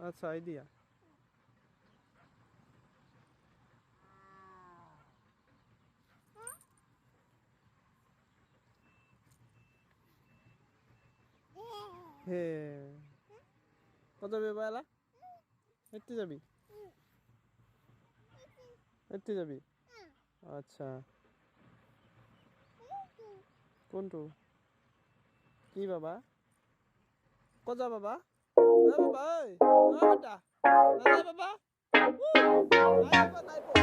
আচ্ছা আইডিয়া হে কত যাবি বেলা হেঁটে যাবি হেঁটে যাবি আচ্ছা কোনটো কি বাবা কত যা বাবা বাবা ঐ বেটা নাযায় বাবা নাই বাবা নাই পোৱা